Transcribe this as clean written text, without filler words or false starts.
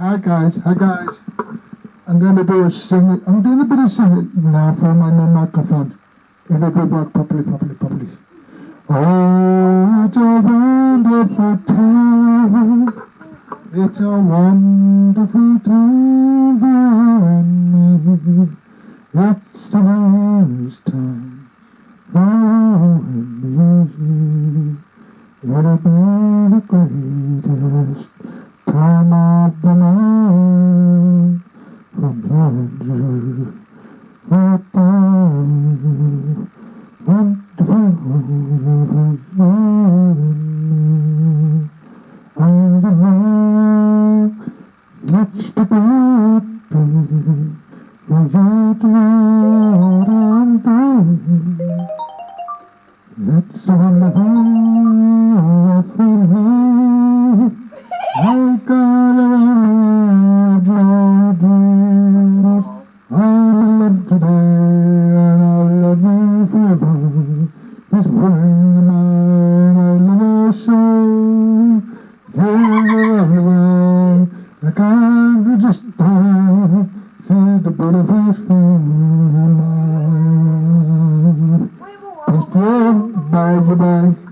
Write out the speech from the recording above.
Hi guys. I'm gonna do a sing. I'm doing a bit of singing now for my new microphone. If it will work properly. Oh, it's a wonderful time. It's a wonderful time for me. It's the first time for me. It'll be the greatest time of them all. From Andrew, I'm the one that's the baby for you to know. That's wonderful for me. I got a dream. I'm in love today and I'll love you forever. This ring mine, I love her so. Yeah, I can't resist her. She's the beautiful thing in my life. Bye bye.